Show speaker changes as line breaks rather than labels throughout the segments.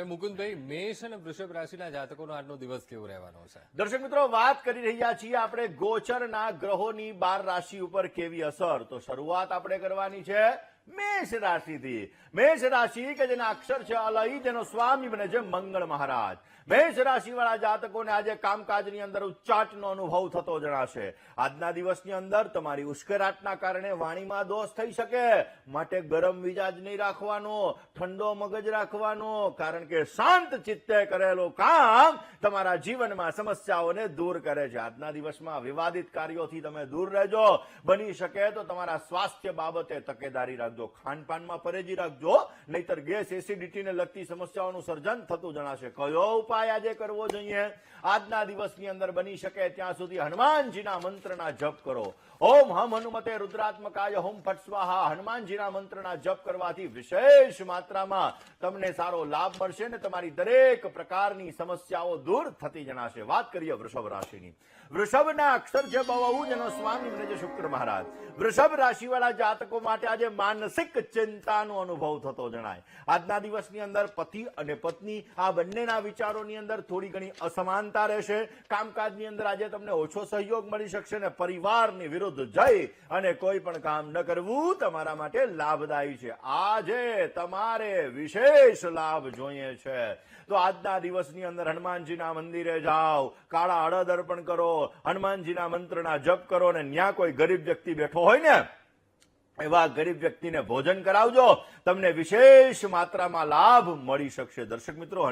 મુકુંદભાઈ, મેષ અને વૃષભ રાશિના જાતકોનો આજનો દિવસ કેવો રહેવાનો છે?
દર્શક મિત્રો, વાત કરી રહ્યા છીએ આપણે ગોચરના ગ્રહોની 12 રાશિ ઉપર કેવી અસર. તો શરૂઆત આપણે કરવાની છે મેષ રાશિથી. મેષ રાશિ કે જેના અક્ષર છે અલય, તેનો સ્વામી બને છે મંગળ મહારાજ. મેષ રાશિ વાળા જાતકોને આજે કામકાજની અંદર ઉચ્ચાટનો અનુભવ થતો જણાશે. આજના દિવસની અંદર તમારી ઉશ્કેરાટના કારણે વાણીમાં દોષ થઈ શકે, માટે ગરમ મિજાજ નહીં રાખવાનો, ઠંડો મગજ રાખવાનો, કારણ કે શાંત ચિત્તે કરેલું કામ તમારા જીવનમાં સમસ્યાઓને દૂર કરે છે. આજના દિવસમાં વિવાદિત કાર્યોથી તમે દૂર રહેજો. બની શકે તો તમારા સ્વાસ્થ્ય બાબતે તકેદારી રાખજો, ખાનપાનમાં પરેજી રાખજો, નહીતર ગેસ એસિડિટીને લગતી સમસ્યાઓનું સર્જન થતું જણાશે. કયો ઉપાય આજે કરવો જોઈએ? આજના દિવસની અંદર બની શકે ત્યાં સુધી હનુમાનજીના મંત્રના જપ કરો. ઓમ હમ હનુમતે રુદ્રાત્મકાય હોમ ફટ સ્વાહા. હનુમાનજીના મંત્રના જપ કરવાથી વિશેષ માત્રામાં તમને સારો લાભ મળશે ને તમારી દરેક પ્રકારની સમસ્યાઓ દૂર થતી જણાશે. વાત કરીએ વૃષભ રાશિની. વૃષભના અક્ષર છે બહુ, જેનો સ્વામી બને છે શુક્ર મહારાજ. વૃષભ રાશિ વાળા જાતકો માટે આજે માનસિક ચિંતાનો અનુભવ થતો જણાય. આજના દિવસની અંદર પતિ અને પત્ની આ બંનેના વિચારોની અંદર થોડી ઘણી અસમાનતા રહેશે. કામકાજની અંદર આજે તમને ઓછો સહયોગ મળી શકશે ને પરિવારની વિરુદ્ધ જઈ અને કોઈ પણ કામ ન કરવું તમારા માટે લાભદાયી છે. આજે તમારે વિશેષ લાભ જોઈએ છે તો આજના દિવસની અંદર હનુમાનજીના મંદિરે જાઓ, કાળા અડદ અર્પણ કરો, હનુમાનજીના મંત્રના જપ કરો અને ન્યા કોઈ ગરીબ વ્યક્તિ બેઠો હોય ને એવા ગરીબ વ્યક્તિને ભોજન કરાવજો. તમને વિશેષ માત્રામાં લાભ મળી શકશે. દર્શક મિત્રો,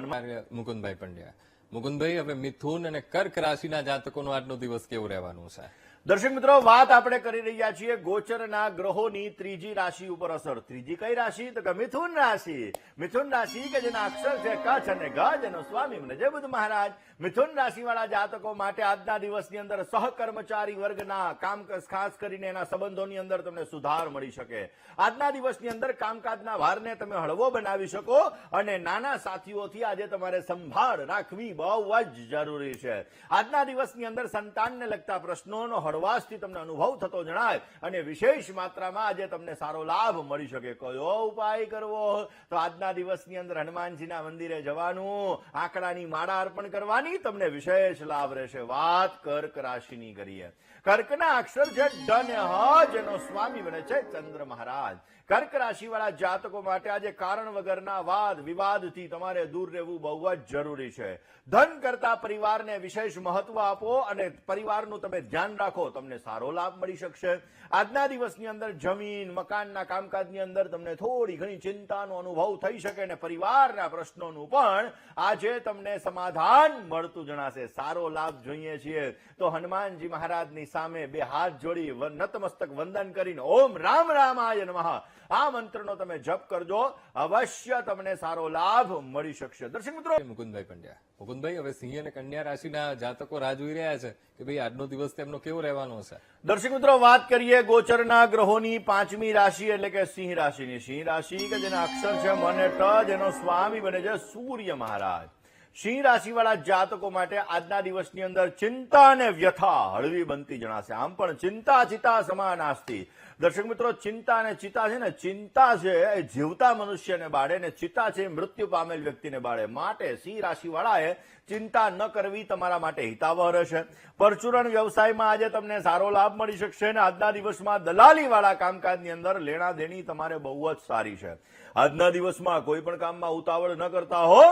મુકુંદભાઈ પંડ્યા. મુકુંદભાઈ, હવે મિથુન અને કર્ક રાશિના જાતકોનો આજનો દિવસ કેવો રહેવાનો છે?
દર્શક મિત્રો, વાત આપણે કરી રહ્યા છીએ ગોચરના ગ્રહોની ત્રીજી રાશિ ઉપર અસર. ત્રીજી કઈ રાશિ? તો કે મિથુન રાશિ. મિથુન રાશિ કે જેના અક્ષર છે કચ્છ અને ગજ, એનો સ્વામી બને છે બુધ મહારાજ. મિથુન રાશિ વાળા જાતકો માટે આજના દિવસની અંદર સહકર્મચારી વર્ગના કામ, ખાસ કરીને એના સંબંધોની અંદર તમને સુધાર મળી શકે. આજના દિવસની અંદર કામકાજના ભારને તમે હળવો બનાવી શકો અને નાના સાથીઓથી આજે તમારે સંભાળ રાખવી બહુ જ જરૂરી છે. આજના દિવસની અંદર સંતાનને લગતા પ્રશ્નોનો હળવાશથી તમને અનુભવ થતો જણાય અને વિશેષ માત્રામાં આજે તમને સારો લાભ મળી શકે. કયો ઉપાય કરવો? તો આજના દિવસની અંદર હનુમાનજીના મંદિરે જવાનું, આંકડાની માળા અર્પણ કરવાની, તમને વિશેષ લાભ રહેશે. વાત કર્ક રાશિની કરીએ. કર્કના અક્ષર છે ડ ને હ, જેનો સ્વામી બને છે ચંદ્ર મહારાજ. કર્ક રાશિ વાળા જાતકો માટે આજે કારણ વગરના વાદ વિવાદથી તમારે દૂર રહેવું બહુ જ જરૂરી છે. ધન કરતા પરિવારને વિશેષ મહત્વ આપો અને પરિવારનું તમે ધ્યાન રાખો, તમને સારો લાભ મળી શકશે. આજના દિવસની અંદર જમીન મકાનના કામકાજની અંદર તમને થોડી ઘણી ચિંતાનો અનુભવ થઈ શકે અને પરિવારના પ્રશ્નોનું પણ આજે તમને સમાધાન મળતું જણાશે. સારો લાભ જોઈએ છીએ તો હનુમાનજી મહારાજની સામે બે હાથ જોડી નતમસ્તક વંદન કરીને ઓમ રામ રામાય નમઃ આ મંત્રનો તમે જપ કરજો, અવશ્ય તમને સારો લાભ મળી શકશે. દર્શક મિત્રો,
મુકુંદભાઈ પંડ્યા. મુકુંદભાઈ, હવે સિંહ અને કન્યા રાશિના જાતકો રાહ જોઈ રહ્યા છે કે ભાઈ આજનો દિવસ તેમનો કેવો રહેવાનો છે?
દર્શક મિત્રો, વાત કરીએ ગોચરના ગ્રહોની પાંચમી રાશિ એટલે કે સિંહ રાશિની. સિંહ રાશિ કે જેના અક્ષર છે મ અને ટ, જેનો સ્વામી બને છે સૂર્ય મહારાજ. સિંહ રાશિ વાળા જાતકો માટે આજના દિવસની અંદર ચિંતા અને વ્યથા હળવી બનતી જણાશે. આમ પણ ચિંતા ચિતા સમાનાસ્તિ. દર્શક મિત્રો, ચિંતા અને ચિતા છે ને, ચિંતા છે એ જીવતા મનુષ્યને બાળે ને ચિતા છે મૃત્યુ પામેલ વ્યક્તિને બાળે. માટે સિંહ રાશિ વાળાએ ચિંતા ન કરવી તમારા માટે હિતાવહ રહેશે. પરચુરણ વ્યવસાયમાં આજે તમને સારો લાભ મળી શકશે અને આજના દિવસમાં દલાલી વાળા કામકાજની અંદર લેણા દેણી તમારે બહુ જ સારી છે. આજના દિવસમાં કોઈ પણ કામમાં ઉતાવળ ન કરતા હો,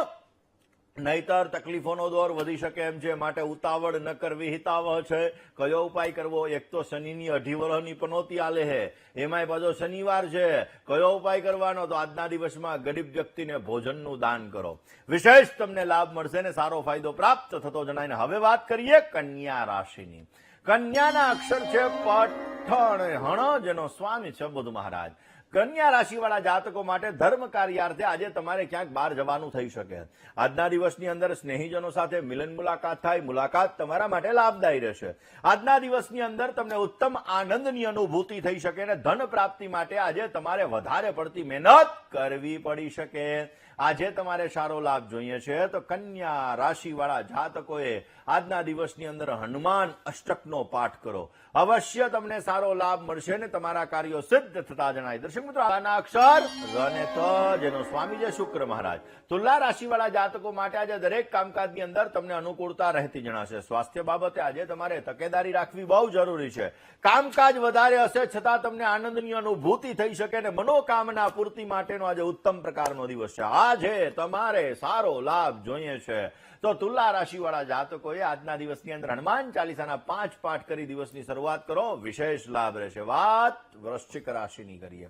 નહીતર તકલીફોનો દોર વધી શકે એમ છે. માટે ઉતાવળ ન કરવી હિતાવહ છે. કયો ઉપાય કરવો? એક તો શનિની 2.5 વર્ષની પનોતી આલે છે, એમાંય પાછો શનિવાર છે. કયો ઉપાય કરવાનો? તો આજના દિવસમાં ગરીબ વ્યક્તિને ભોજનનું દાન કરો, વિશેષ તમને લાભ મળશે ને સારો ફાયદો પ્રાપ્ત થતો જણાય. હવે વાત કરીએ કન્યા રાશિની. કન્યાના અક્ષર છે પઠ હણ, જેનો સ્વામી છે બુધ મહારાજ. કન્યા રાશિ વાળા જાતકો માટે ધર્મ કાર્યાર્થે આજે તમારે ક્યાંક બહાર જવાનું થઈ શકે. આજના દિવસની અંદર સ્નેહીજનો સાથે મિલન મુલાકાત થાય, મુલાકાત તમારા માટે લાભદાયી રહેશે. આજના દિવસની અંદર તમને ઉત્તમ આનંદની અનુભૂતિ થઈ શકે અને ધન પ્રાપ્તિ માટે આજે તમારે વધારે પડતી મહેનત કરવી પડી શકે. આજે તમારે સારો લાભ જોઈએ છે તો કન્યા રાશિવાળા જાતકોએ આજના દિવસની અંદર હનુમાન અષ્ટકનો પાઠ કરો. અવશ્ય તમને સારો લાભ મળશે ને તમારા કાર્યો સિદ્ધ થતા જણાય. દર્શક મિત્રો, આના અક્ષર ર અને ત, જેનો સ્વામી છે શુક્ર મહારાજ. તુલા રાશિવાળા જાતકો માટે આજે દરેક કામકાજની અંદર તમને અનુકૂળતા રહેતી જણાશે. સ્વાસ્થ્ય બાબતે આજે તમારે તકેદારી રાખવી બહુ જરૂરી છે. કામકાજ વધારે હશે છતાં તમને આનંદની અનુભૂતિ થઈ શકે ને મનોકામના પૂર્તિ માટેનો આજે ઉત્તમ પ્રકારનો દિવસ છે. આજે તમારે સારો લાભ જોઈએ છે તો તુલા રાશિવાળા જાતકોએ આજના દિવસની અંદર હનુમાન ચાલીસાના 5 પાઠ કરી દિવસની શરૂઆત કરો. વિશેષ લાભ રહેશે. વાત વૃશ્ચિક રાશિની કરીએ.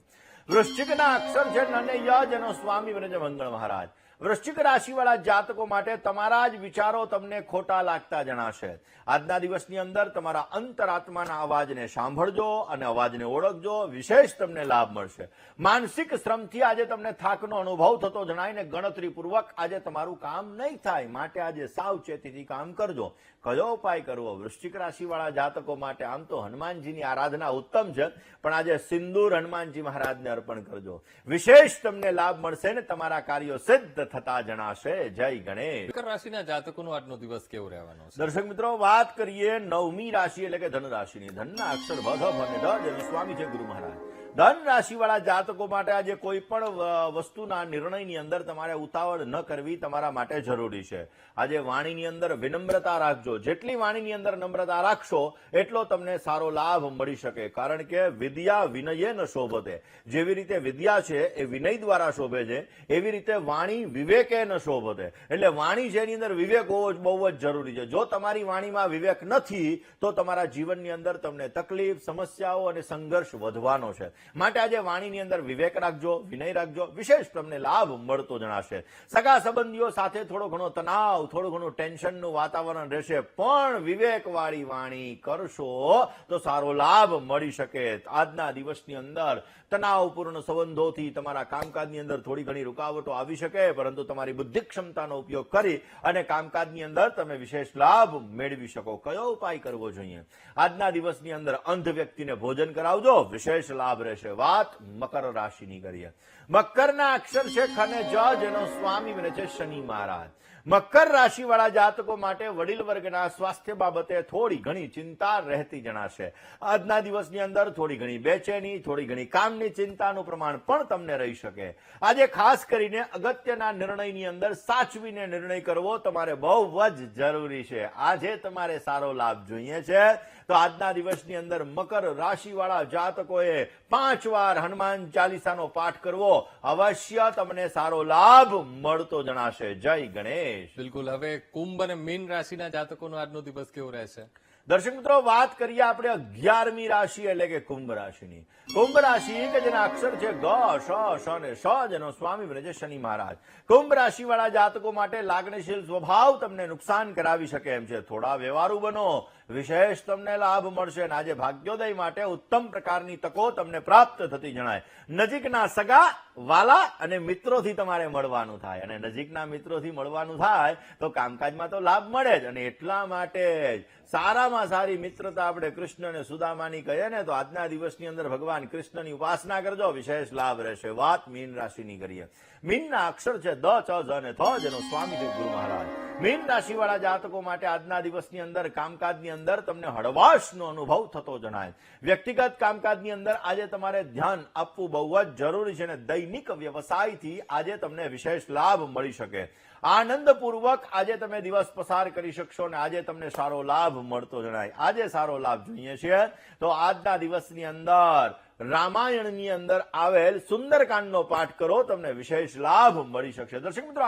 વૃશ્ચિકના અક્ષર છે ન અને ય, જેનો સ્વામી બને છે મંગળ મહારાજ. વૃશ્ચિક રાશિવાળા જાતકો માટે તમારા જ વિચારો તમને ખોટા લાગતા જણાશે. આજના દિવસની અંદર તમારા અંતરાત્માના અવાજને સાંભળજો અને અવાજને ઓળખજો. વિશેષ તમને લાભ મળશે. માનસિક શ્રમથી આજે તમને થાકનો અનુભવ થતો જણાય ને ગણતરીપૂર્વક આજે તમારું કામ નહીં થાય. માટે આજે સાવચેતીથી કામ કરજો. કયો ઉપાય કરવો? વૃશ્ચિક રાશિવાળા જાતકો માટે આમ તો હનુમાનજીની આરાધના ઉત્તમ છે, પણ આજે સિંદૂર હનુમાનજી મહારાજને અર્પણ કરજો. વિશેષ તમને લાભ મળશે ને તમારા કાર્યો સિદ્ધ થતા જણાશે. જય ગણેશ.
મકર રાશિના જાતકોનો આજનો દિવસ કેવો રહેવાનો છે?
દર્શક મિત્રો, વાત કરીએ 9મી રાશિ એટલે કે ધન રાશિની. ધનના અક્ષર ભ, ધ અને દ, જેનું સ્વામી છે ગુરુ મહારાજ. ધન રાશિવાળા જાતકો માટે આજે કોઈ પણ વસ્તુના નિર્ણયની અંદર તમારે ઉતાવળ ન કરવી તમારા માટે જરૂરી છે. આજે વાણીની અંદર વિનમ્રતા રાખજો. જેટલી વાણીની અંદર નમ્રતા રાખશો એટલો તમને સારો લાભ મળી શકે. કારણ કે વિદ્યા વિનયે ન શોભતે. જેવી રીતે વિદ્યા છે એ વિનય દ્વારા શોભે છે, એવી રીતે વાણી વિવેકે ન શોભતે. એટલે વાણી છે એની અંદર વિવેક હોવો જ બહુ જ જરૂરી છે. જો તમારી વાણીમાં વિવેક નથી તો તમારા જીવનની અંદર તમને તકલીફ, સમસ્યાઓ અને સંઘર્ષ વધવાનો છે. માટે આજે વાણીની અંદર વિવેક રાખજો, વિનય રાખજો. વિશેષ તમને લાભ મળતો જણાશે. સગા સંબંધીઓ સાથે થોડો ઘણો તણાવ, થોડું ઘણું ટેન્શનનું વાતાવરણ રહેશે, પણ વિવેકવાળી વાણી કરશો તો સારો લાભ મળી શકે. આજના દિવસની અંદર તણાવપૂર્ણ સંબંધોથી તમારા કામકાજની અંદર થોડી ઘણી રૂકાવટો આવી શકે, પરંતુ તમારી બુદ્ધિ ક્ષમતાનો ઉપયોગ કરી અને કામકાજની અંદર તમે વિશેષ લાભ મેળવી શકો. કયો ઉપાય કરવો જોઈએ? આજના દિવસની અંદર અંધ વ્યક્તિને ભોજન કરાવજો. વિશેષ લાભ રહેશે. વાત મકર રાશિની કરીએ. મકરના અક્ષર છે ખ અને જ, જેનો સ્વામી બને છે શનિ મહારાજ. મકર રાશિવાળા જાતકો માટે વડીલ વર્ગના સ્વાસ્થ્ય બાબતે થોડી ઘણી ચિંતા રહેતી જણાશે. આજના દિવસની અંદર થોડી ઘણી બેચેની, થોડી ઘણી કામની ચિંતાનું પ્રમાણ પણ તમને રહી શકે. આજે ખાસ કરીને અગત્યના નિર્ણયની અંદર સાચવીને નિર્ણય કરવો તમારે બહુ જ જરૂરી છે. આજે તમારે સારો લાભ જોઈએ છે તો આજના દિવસની અંદર મકર રાશિવાળા જાતકોએ 5 વાર હનુમાન ચાલીસાનો પાઠ કરવો. અવશ્ય તમને સારો લાભ મળતો જણાશે. જય ગણેશ.
બિલકુલ. હવે કુંભ અને મીન રાશિના જાતકોનો આજનો દિવસ કેવો રહેશે?
દર્શક મિત્રો, વાત કરીએ આપણે 11મી રાશિ એટલે કે કુંભ રાશિની. કુંભ રાશિ કે જેના અક્ષર છે ગ, શ, શ અને શ, જેનો સ્વામી બને છે શનિ મહારાજ. કુંભ રાશિવાળા જાતકો માટે લાગણીશીલ સ્વભાવ તમને નુકસાન કરાવી શકે એમ છે. થોડા વ્યવહારુ બનો. વિશેષ તમને લાભ મળશે. અને આજે ભાગ્યોદય માટે ઉત્તમ પ્રકારની તકો તમને પ્રાપ્ત થતી જણાય. નજીકના સગા, વાલા અને મિત્રોથી તમારે મળવાનું થાય. અને નજીકના મિત્રોથી મળવાનું થાય તો કામકાજમાં તો લાભ મળે જ. અને એટલા માટે જ સારામાં સારી મિત્રતા આપણે કૃષ્ણ અને સુદામાની કહીએ ને તો આજના દિવસની અંદર ભગવાન કૃષ્ણની ઉપાસના કરજો. વિશેષ લાભ રહેશે. વાત મીન રાશિની કરીએ. મીનના અક્ષર છે દ, ચ, જ અને થ, જેનો સ્વામી છે ગુરુ મહારાજ. મીન રાશિવાળા જાતકો માટે આજના દિવસની અંદર કામકાજની અંદર તમને હળવાશનો અનુભવ થતો જણાય. વ્યક્તિગત કામકાજની અંદર આજે તમારે ધ્યાન આપવું બહુ જ જરૂરી છે. અને દૈનિક વ્યવસાયથી આજે તમને વિશેષ લાભ મળી શકે. આનંદપૂર્વક આજે તમે દિવસ પસાર કરી શકશો અને આજે તમને સારો લાભ મળતો જણાય. આજે સારો લાભ જોઈએ છે તો આજના દિવસની અંદર રામાયણની અંદર આવેલ સુંદરકાંડનો પાઠ કરો. તમને વિશેષ લાભ મળી શકશે. દર્શક મિત્રો,